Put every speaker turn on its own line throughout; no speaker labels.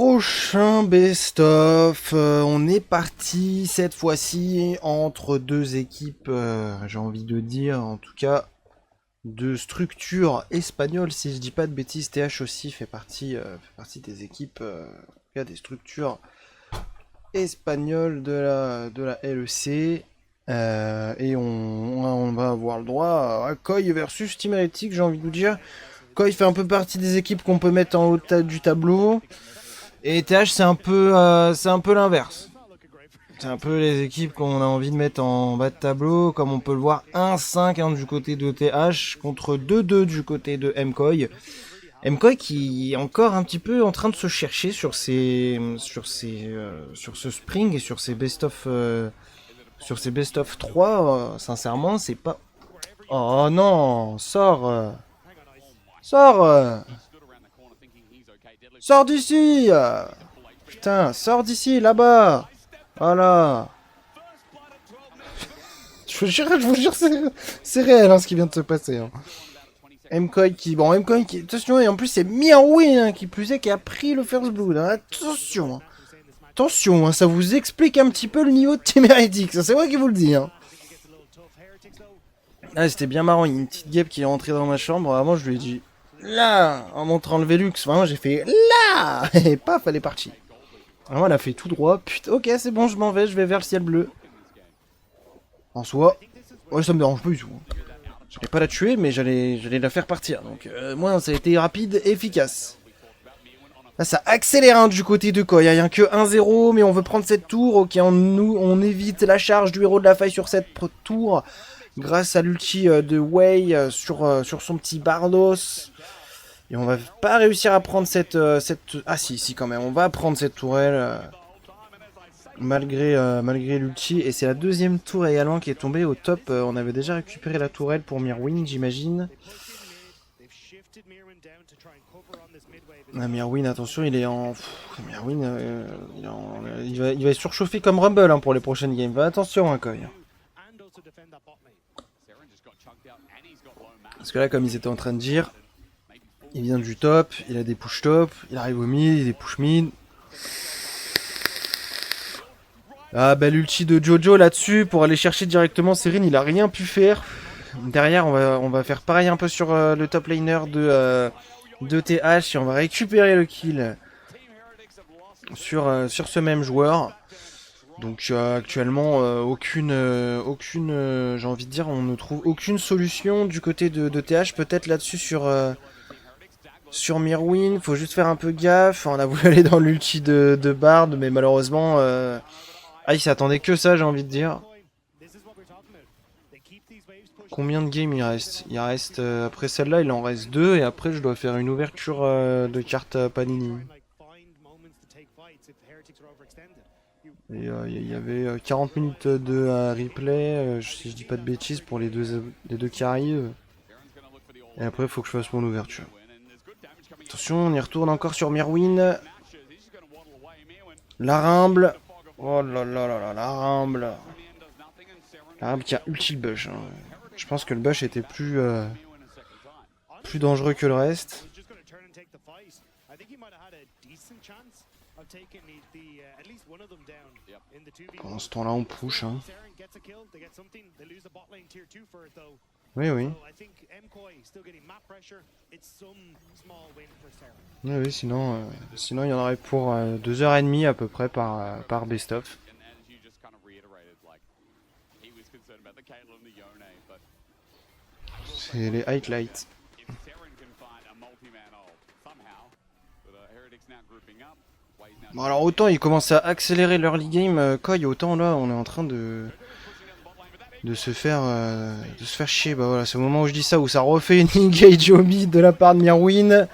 Prochain best-of, on est parti cette fois-ci entre deux équipes, j'ai envie de dire, en tout cas, de structure espagnole, si je dis pas de bêtises. TH aussi fait partie des équipes, en tout cas des structures espagnoles de la LEC. Et on va avoir le droit à Koi versus Team Heretics, j'ai envie de vous dire. Koi fait un peu partie des équipes qu'on peut mettre en haut du tableau. Et TH c'est un peu l'inverse. C'est un peu les équipes qu'on a envie de mettre en bas de tableau, comme on peut le voir 1-5 du côté de TH contre 2-2 du côté de MKOI. MKOI qui est encore un petit peu en train de se chercher sur ce spring et sur ses best of 3. Sincèrement, c'est pas. Oh non, sors, sors d'ici. Putain, sors d'ici, là-bas. Voilà. Je vous jure, c'est réel ce qui vient de se passer. MKOI qui, attention, et en plus c'est Mirwin qui plus est qui a pris le first blood. Attention, attention, ça vous explique un petit peu le niveau de Team Heretics, c'est moi qui vous le dis. Ah, c'était bien marrant, il y a une petite guêpe qui est rentrée dans ma chambre. Avant, je lui ai dit là, en montrant le Velux. Vraiment, j'ai fait là, et paf, elle est partie. Vraiment, elle a fait tout droit. Putain, ok, c'est bon, je m'en vais, je vais vers le ciel bleu. En soi, ouais, ça me dérange pas du tout. J'allais pas la tuer, mais j'allais la faire partir. Donc, moi, ça a été rapide et efficace. Là, ça accélère du côté de Koi. Il n'y a que 1-0, mais on veut prendre cette tour. Ok, on évite la charge du héros de la faille sur cette tour. Grâce à l'ulti de Wei sur son petit Bardos. Et on va pas réussir à prendre cette... Ah si, quand même. On va prendre cette tourelle. Malgré l'ulti. Et c'est la deuxième tour également qui est tombée au top. On avait déjà récupéré la tourelle pour Mirwin, j'imagine. Ah, Mirwin, attention, il est en... Mirwin, il va surchauffer comme Rumble pour les prochaines games. Va attention, Koi. Parce que là, comme ils étaient en train de dire, il vient du top, il a des push top, il arrive au mid, il a des push mid. Ah bah l'ulti de Jojo là-dessus, pour aller chercher directement Serene, il a rien pu faire. Derrière, on va faire pareil un peu sur le top laner de TH et on va récupérer le kill sur ce même joueur. Donc actuellement, aucune j'ai envie de dire, on ne trouve aucune solution du côté de TH, peut-être là-dessus sur Mirwin. Faut juste faire un peu gaffe. On a voulu aller dans l'ulti de Bard, mais malheureusement, il s'attendait que ça, j'ai envie de dire. Combien de games il reste? Il reste, après celle-là, il en reste 2, et après je dois faire une ouverture de carte Panini. Et il y avait 40 minutes de replay, si je dis pas de bêtises, pour les deux qui arrivent. Et après, il faut que je fasse mon ouverture. Attention, on y retourne encore sur Mirwin. La Rumble. Oh là là là là, la Rumble. La Rumble qui a ulti le bush. Je pense que le bush était plus dangereux que le reste. Pendant ce temps-là, on push. Oui, oui. Oui, sinon il y en aurait pour 2h30 à peu près par best-of. C'est les highlights. Bon alors autant ils commencent à accélérer l'early game Koi, autant là on est en train de se faire chier. Bah voilà, c'est au moment où je dis ça où ça refait une engage au mid de la part de Mirwin.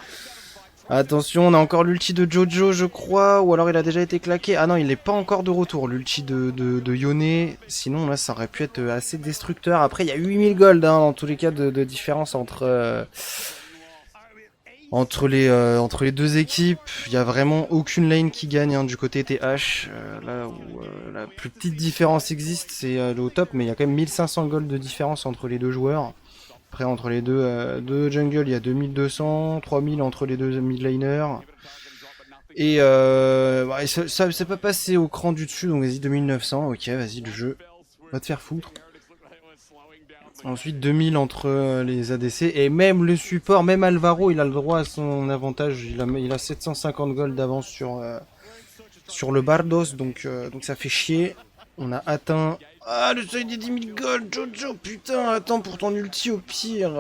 Attention, on a encore l'ulti de Jojo je crois, ou alors il a déjà été claqué. Ah non, il n'est pas encore de retour, l'ulti de Yone. Sinon là ça aurait pu être assez destructeur. Après il y a 8000 gold dans tous les cas de différence entre les deux équipes. Il n'y a vraiment aucune lane qui gagne du côté TH. Là où la plus petite différence existe, c'est au top, mais il y a quand même 1500 gold de différence entre les deux joueurs. Après, entre les deux jungle, il y a 2200, 3000 entre les deux mid laners. Et ouais, ça s'est pas passé au cran du dessus, donc vas-y 2900, ok, vas-y le jeu, va te faire foutre. Ensuite 2000 entre les ADC, et même le support, même Alvaro, il a le droit à son avantage, il a 750 gold d'avance sur le Bardos, donc ça fait chier. On a atteint... Ah, le seuil des 10 000 gold, Jojo, putain, attends pour ton ulti au pire.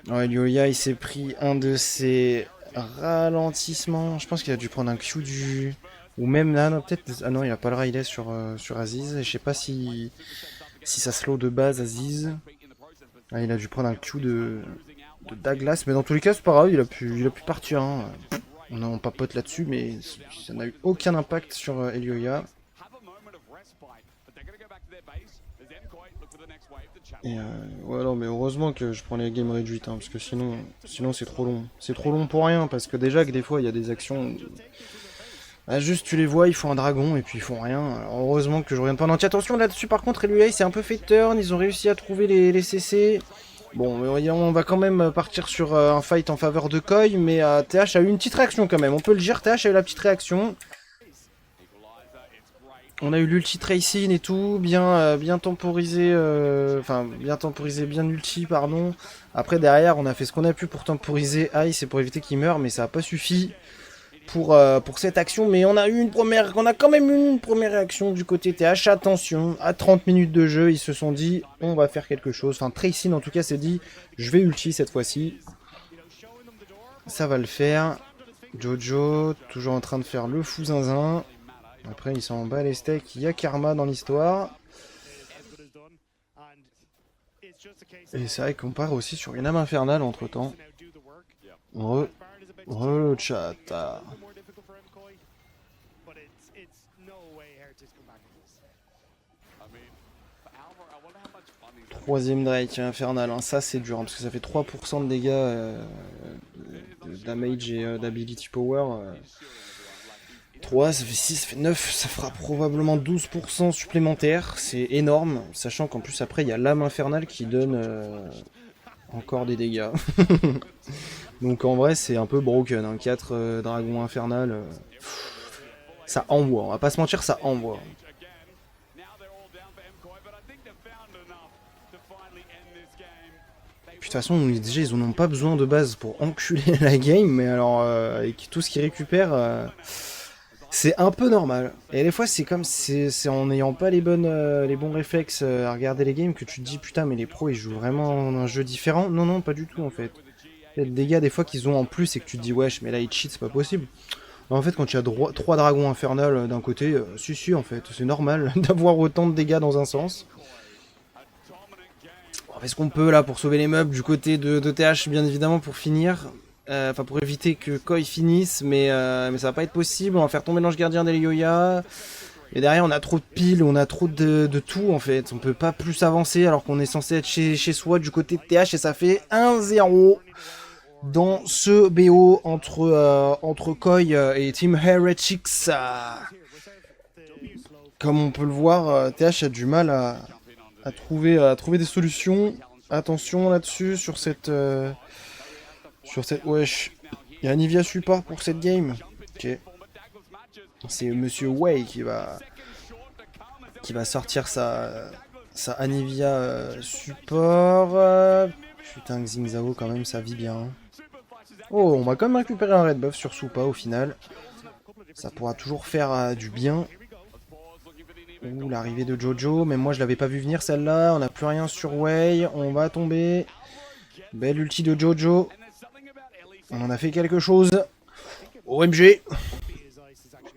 Ouais, Lyoya, il s'est pris un de ses ralentissements. Je pense qu'il a dû prendre un Q du... Ou même là, non, peut-être... Ah non, il a pas le Riley sur Aziz. Je sais pas si ça slow de base Aziz. Ah, il a dû prendre un Q de Douglas. Mais dans tous les cas, c'est pas grave, il a pu partir. Hein. On en papote là-dessus, mais ça n'a eu aucun impact sur Elioya. Et ouais, non, mais heureusement que je prends les games réduites, hein, parce que sinon c'est trop long. C'est trop long pour rien, parce que déjà que des fois il y a des actions où... Ah, juste tu les vois, ils font un dragon et puis ils font rien. Alors, heureusement que je reviens pas en entier. Attention là-dessus, par contre, LUA c'est un peu fait turn, ils ont réussi à trouver les CC. Bon, on va quand même partir sur un fight en faveur de Koi, mais TH a eu une petite réaction quand même. On peut le dire, TH a eu la petite réaction. On a eu l'ulti tracing et tout, bien temporisé, bien temporisé, bien ulti, pardon. Après derrière, on a fait ce qu'on a pu pour temporiser Ice et pour éviter qu'il meure, mais ça n'a pas suffi pour cette action. Mais on a quand même eu une première réaction du côté TH. Attention, à 30 minutes de jeu, ils se sont dit, on va faire quelque chose. Enfin, Tracing en tout cas s'est dit, je vais ulti cette fois-ci. Ça va le faire. Jojo, toujours en train de faire le fou zinzin. Après, il s'en bat les steaks. Il y a Karma dans l'histoire. Et c'est vrai qu'on part aussi sur une âme infernale entre temps. Le chat. Troisième Drake infernal. Hein. Ça, c'est dur. Hein, parce que ça fait 3% de dégâts de damage et d'ability power. 3, ça fait 6, ça fait 9, ça fera probablement 12% supplémentaire, c'est énorme, sachant qu'en plus après il y a l'âme infernale qui donne encore des dégâts. Donc en vrai c'est un peu broken, hein. 4 dragons infernales, ça envoie, on va pas se mentir, ça envoie. Puis de toute façon déjà ils en ont pas besoin de base pour enculer la game, mais alors avec tout ce qu'ils récupèrent... c'est un peu normal. Et des fois, c'est comme c'est en n'ayant pas les bons réflexes à regarder les games que tu te dis putain, mais les pros ils jouent vraiment un jeu différent. Non, non, pas du tout en fait. Il y a des dégâts des fois qu'ils ont en plus et que tu te dis wesh, mais là ils cheat, c'est pas possible. En fait, quand tu as 3 dragons infernales d'un côté, si, en fait, c'est normal d'avoir autant de dégâts dans un sens. On fait ce qu'on peut là pour sauver les meubles du côté de TH, bien évidemment, pour finir. Enfin, pour éviter que Koi finisse, mais ça va pas être possible. On va faire tomber l'ange gardien d'Elioya. Et derrière, on a trop de piles, on a trop de tout en fait. On peut pas plus avancer alors qu'on est censé être chez soi du côté de TH et ça fait 1-0 dans ce BO entre Koi et Team Heretics. Comme on peut le voir, TH a du mal à trouver des solutions. Attention là-dessus sur cette... Wesh. Il y a Anivia support pour cette game. Ok. C'est Monsieur Wei qui va sortir sa Anivia support. Putain, Xingzao quand même, ça vit bien. Oh, on va quand même récupérer un red buff sur Supa au final. Ça pourra toujours faire du bien. Ouh, l'arrivée de Jojo. Même moi, je l'avais pas vu venir celle-là. On n'a plus rien sur Wei. On va tomber. Belle ulti de Jojo. On en a fait quelque chose. OMG.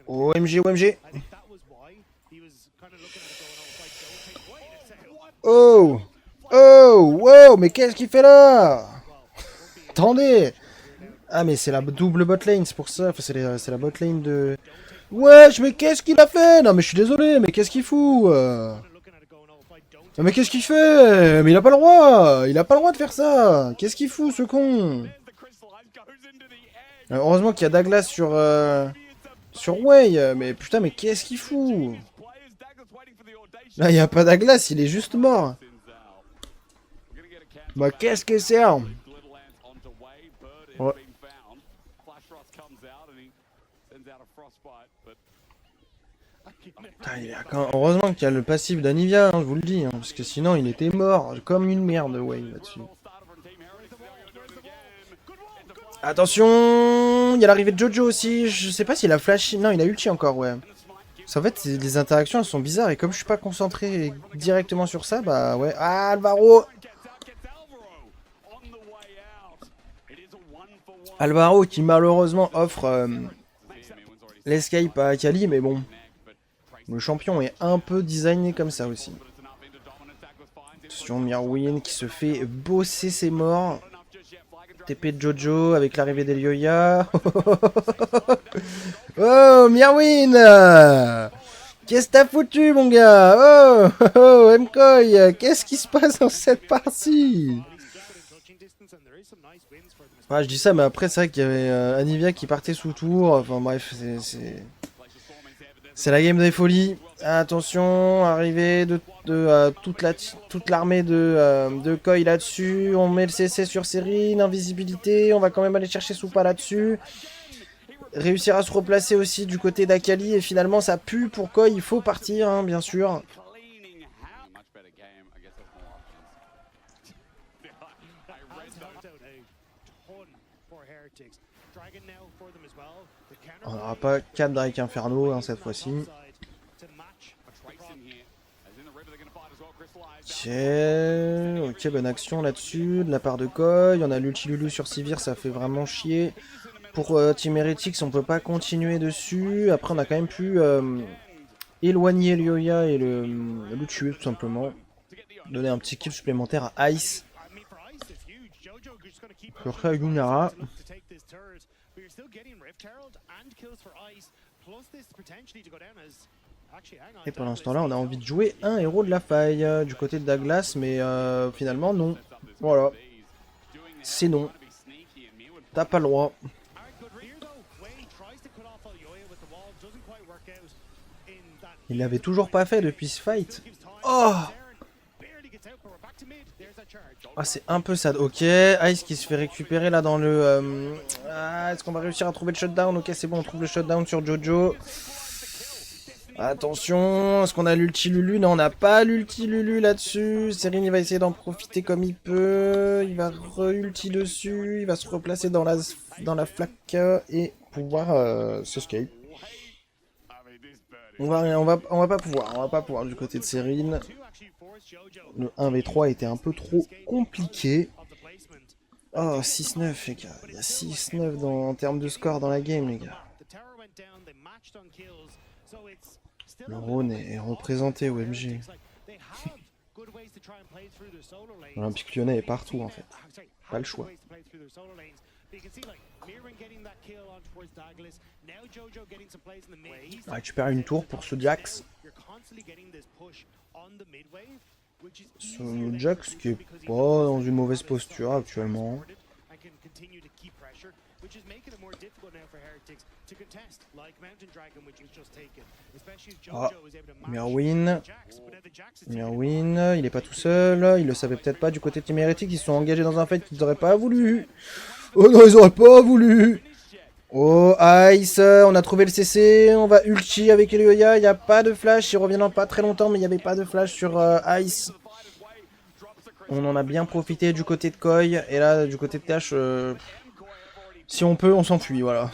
OMG, OMG. Oh. Oh, wow, mais qu'est-ce qu'il fait là? Attendez. Ah, mais c'est la double bot lane, c'est pour ça. Enfin, c'est la bot lane de... Wesh, mais qu'est-ce qu'il a fait? Non, mais je suis désolé, mais qu'est-ce qu'il fout? Non, mais qu'est-ce qu'il fait? Mais il a pas le droit. Il a pas le droit de faire ça. Qu'est-ce qu'il fout, ce con? Heureusement qu'il y a Douglas sur Wei, mais putain, mais qu'est-ce qu'il fout? Là, il n'y a pas Douglas, il est juste mort. Bah, qu'est-ce que c'est? Ouais. Putain, heureusement qu'il y a le passif d'Anivia, hein, je vous le dis, hein, parce que sinon il était mort, comme une merde, Wayne, là-dessus. Attention, il y a l'arrivée de Jojo aussi, je sais pas s'il a flash... Non, il a ulti encore, ouais. Parce qu'en fait, les interactions, elles sont bizarres, et comme je suis pas concentré directement sur ça, bah ouais. Ah, Alvaro! Alvaro qui malheureusement offre l'escape à Akali, mais bon, le champion est un peu designé comme ça aussi. Attention, Mirwin qui se fait bosser ses morts. TP de Jojo avec l'arrivée d'Elioya. Oh, Mirwin! Qu'est-ce que t'as foutu, mon gars? Oh, oh, Mkoy, qu'est-ce qui se passe dans cette partie? Ah, je dis ça, mais après, c'est vrai qu'il y avait Anivia qui partait sous tour. Enfin, bref, c'est la game des folies. Attention, arrivée de toute l'armée de Koi là-dessus. On met le CC sur Serine, invisibilité. On va quand même aller chercher Soupa là-dessus. Réussir à se replacer aussi du côté d'Akali. Et finalement, ça pue pour Koi. Il faut partir, hein, bien sûr. On n'aura pas 4 Drake Inferno hein, cette fois-ci. Ok, bonne action là-dessus, de la part de Koi. On a l'ulti Lulu sur Sivir, ça fait vraiment chier. Pour Team Heretics, on peut pas continuer dessus. Après, on a quand même pu éloigner Lyoya et le tuer tout simplement. Donner un petit kill supplémentaire à Ice. Sur ça, Lunara. Et pour l'instant là, on a envie de jouer un héros de la faille du côté de Douglas, mais finalement non. Voilà. C'est non. T'as pas le droit. Il l'avait toujours pas fait depuis ce fight. Oh! Ah, c'est un peu sad. Ok, Ice qui se fait récupérer là dans le... est-ce qu'on va réussir à trouver le shutdown? Ok, c'est bon, on trouve le shutdown sur Jojo. Attention, est-ce qu'on a l'ulti Lulu? Non, on n'a pas l'ulti Lulu là-dessus. Serine, il va essayer d'en profiter comme il peut. Il va re-ulti dessus. Il va se replacer dans la flaque et pouvoir s'escape. On va pas pouvoir du côté de Serine. Le 1v3 était un peu trop compliqué. Oh, 6-9 les gars. Il y a 6-9 en termes de score dans la game les gars. Le Rhône est représenté au MG. L'Olympique Lyonnais est partout en fait. Pas le choix. On récupère une tour pour ce Jax. Ce Jax qui est pas dans une mauvaise posture actuellement. Ah, Mirwin, il est pas tout seul, il le savait peut-être pas du côté de Team Heretics, ils se sont engagés dans un fight qu'ils auraient pas voulu. Oh non, ils auraient pas voulu. Oh, Ice, on a trouvé le CC, on va ulti avec Elioya, il n'y a pas de flash, il revient dans pas très longtemps, mais il n'y avait pas de flash sur Ice. On en a bien profité du côté de Koi, et là, du côté de Tash, si on peut, on s'enfuit, voilà.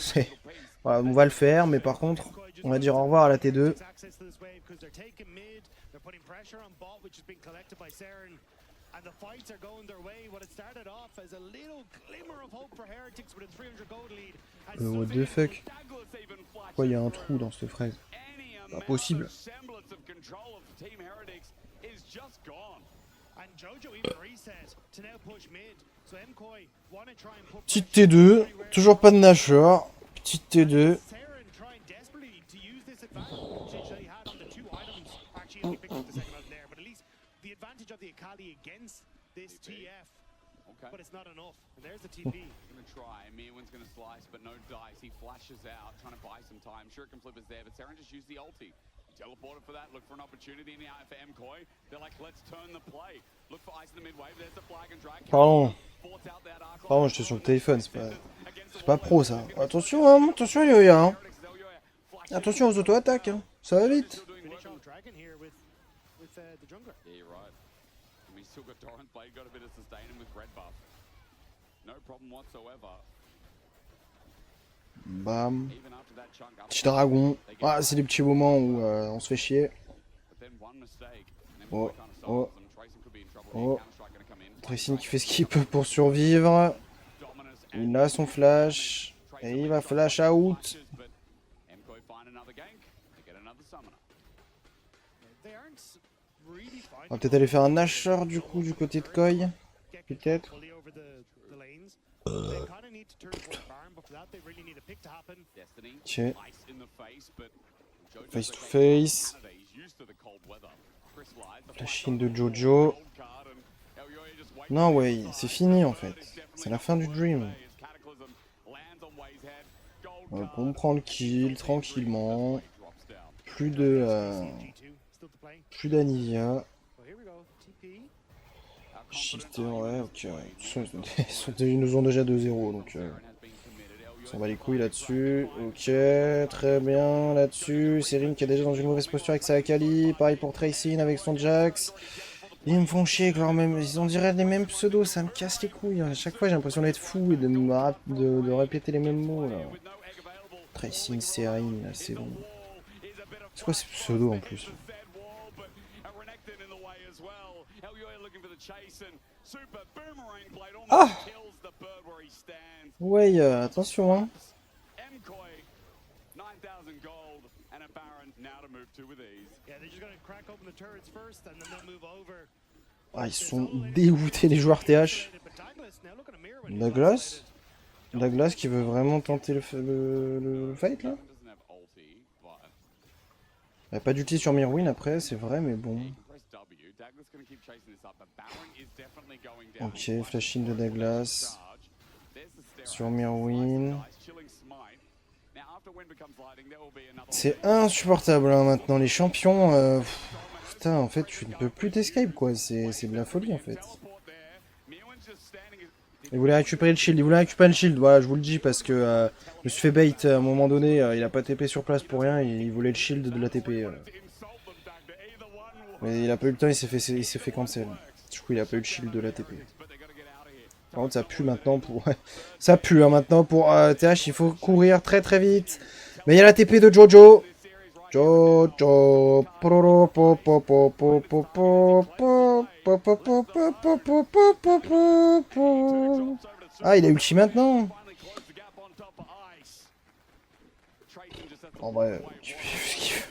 Voilà, on va le faire, mais par contre, on va dire au revoir à la T2. What the fuck? Pourquoi il y a un trou dans cette fraise? Pas possible. Petite T2, toujours pas de Nashor. Petite T2. But it's not enough. And there's the TP. Gonna try. Mirwin's gonna slice, but no dice. He flashes out, trying to buy some time. Sure, can flip is there, but Saren just used the ulti. Teleported for that. Look for an opportunity in the eye for MKOI. They're like, let's turn the play. Look for Ice in the mid wave. There's the flag and drag. Pardon, j'étais sur le téléphone. C'est pas pro ça. Attention, hein, attention, Yoya. Hein. Attention aux auto-attaques, hein. Ça va vite.
Finish off Dragon here with the jungler.
Yeah, you're right. I mean, still got Torrent Blade, got a bit of sustain him with red buff. No problem whatsoever.
Bam.
Even after that chunk up,
Petit dragon. Ah, c'est des petits moments où on se fait chier.
but then one mistake, and
Oh,
McCoy kind of
oh,
solves them. Tracing could be in trouble.
oh.
Counter-Strike gonna come in.
Tracing qui fait ce qu'il peut pour survivre.
Dominus
Il a son flash. Et il va flash out.
but MCoy find another gank. They get another summoner.
They aren't really
On va peut-être aller faire un Nashor du coup du côté de Koi. Peut-être.
fully over the lanes. They kind of need to turn towards Baron, but for that they really need a pick to happen.
Destiny,
Ok.
ice in the face, but Jojo's
Face to
a great
face.
Canada. He's used to the cold weather. Chris Lies, the
Flash in de Jojo.
cold card, and Elyoya just waits
Non,
for
ouais,
the
c'est
side.
fini en fait.
It's definitely
C'est la
not
fin du
the
dream.
way as Cataclysm lands on Way's head. Gold
Donc
card.
on prend le kill tranquillement.
Way drops down.
Plus de
G2 still to play.
plus d'Anivia.
Well, here we go. TP.
Shifter, ouais, ok. Ils nous ont déjà 2-0 donc on s'en bat les couilles là-dessus. Ok, très bien là-dessus. Serim qui est déjà dans une mauvaise posture avec sa Akali. Pareil pour Tracing avec son Jax. Ils me font chier avec leur même. Ils ont dirait les mêmes pseudos, ça me casse les couilles. À chaque fois j'ai l'impression d'être fou et de répéter les mêmes mots là. Tracing, Serim, là c'est bon. C'est quoi ces pseudos en plus? Ah! Ouais, attention hein.
Yeah, they're just gonna crack open the turrets first, and then they'll move over.
Ah, ils sont dégoûtés les joueurs TH.
But Douglas now look at a mirror when he's
Douglas?
left-sided.
Douglas qui veut vraiment tenter le fight là? Il n'y a pas d'ulti sur Mirwin après, c'est vrai, mais bon. Ok, flash in de Douglas. Sur Mirwin. C'est insupportable hein, maintenant, les champions. Putain, en fait, tu ne peux plus t'escape quoi, c'est de la folie en fait. Il voulait récupérer le shield, voilà, je vous le dis parce que je me suis fait bait à un moment donné, il a pas TP sur place pour rien, il voulait le shield de la TP. Mais il a pas eu le temps, il s'est fait cancel. Du coup, il a pas eu le shield de la TP. Par contre, ça pue maintenant pour... ça pue hein, maintenant pour TH, il faut courir très très vite. Mais il y a la TP de Jojo. Jojo. Ah, il a ulti maintenant. En vrai, tu fais ce qu'il fait.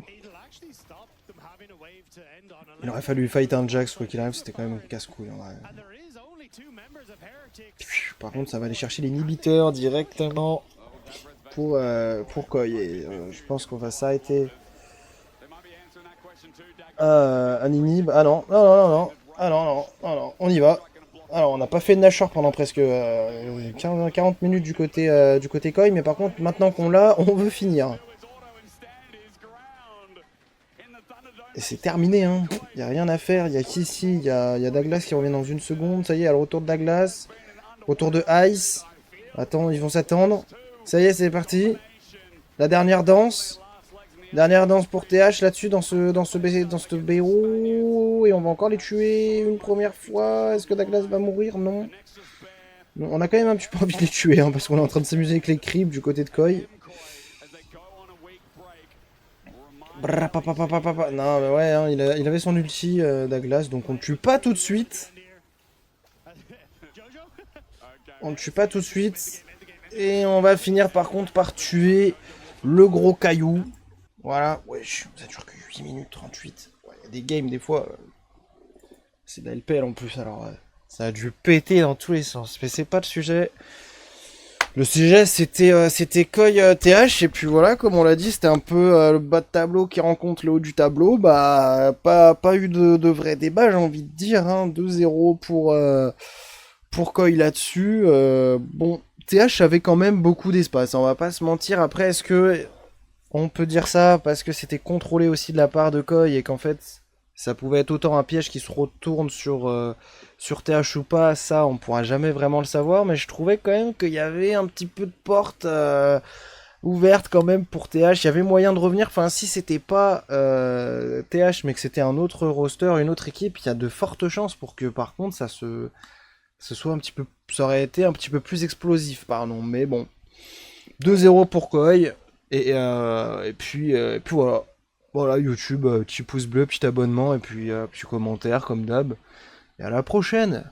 It'll actually stop them having a wave to end on
Il aurait fallu fight un Jax, quoi qu'il arrive, c'était quand même casse-couille en vrai.
And there is only two members of Heretics.
Par contre, ça va aller chercher l'inhibiteur directement pour Koi. Et je pense qu'on va s'arrêter. Un inhib. Ah non, non, non, non, non. Ah non, non, non, non, on y va. Alors, on n'a pas fait de Nashor pendant presque 40 minutes du côté Koi, mais par contre, maintenant qu'on l'a, on veut finir. Et c'est terminé, hein. Il n'y a rien à faire. Il y a Kissy, il y a Douglas qui revient dans une seconde. Ça y est, à le retour de Douglas. Retour de Ice. Attends, ils vont s'attendre. Ça y est, c'est parti. La dernière danse. Dernière danse pour TH là-dessus, dans ce BO. Et on va encore les tuer une première fois. Est-ce que Douglas va mourir? Non. Non, on a quand même un petit peu envie de les tuer, hein, parce qu'on est en train de s'amuser avec les creeps du côté de Koi. Non, mais ouais, hein, il avait son ulti Douglas, donc on ne tue pas tout de suite. On ne tue pas tout de suite. Et on va finir par contre par tuer le gros caillou. Voilà, wesh, ça dure que 8 minutes 38. Ouais, y a des games des fois. C'est de la LPL en plus, alors ça a dû péter dans tous les sens. Mais c'est pas le sujet. Le sujet c'était Koi TH, et puis voilà, comme on l'a dit, c'était un peu le bas de tableau qui rencontre le haut du tableau. Bah, pas eu de vrai débat, j'ai envie de dire, hein. 2-0 pour Koi là-dessus. Bon, TH avait quand même beaucoup d'espace, on va pas se mentir. Après, est-ce que on peut dire ça parce que c'était contrôlé aussi de la part de Koi et qu'en fait ça pouvait être autant un piège qui se retourne sur TH ou pas, ça on pourra jamais vraiment le savoir, mais je trouvais quand même qu'il y avait un petit peu de porte ouverte quand même pour TH. Il y avait moyen de revenir. Enfin, si c'était pas TH, mais que c'était un autre roster, une autre équipe, il y a de fortes chances pour que par contre ce soit un petit peu, ça aurait été un petit peu plus explosif, pardon. Mais bon, 2-0 pour Koi. Et puis voilà. Voilà, YouTube, petit pouce bleu, petit abonnement, et puis petit commentaire comme d'hab. Et à la prochaine!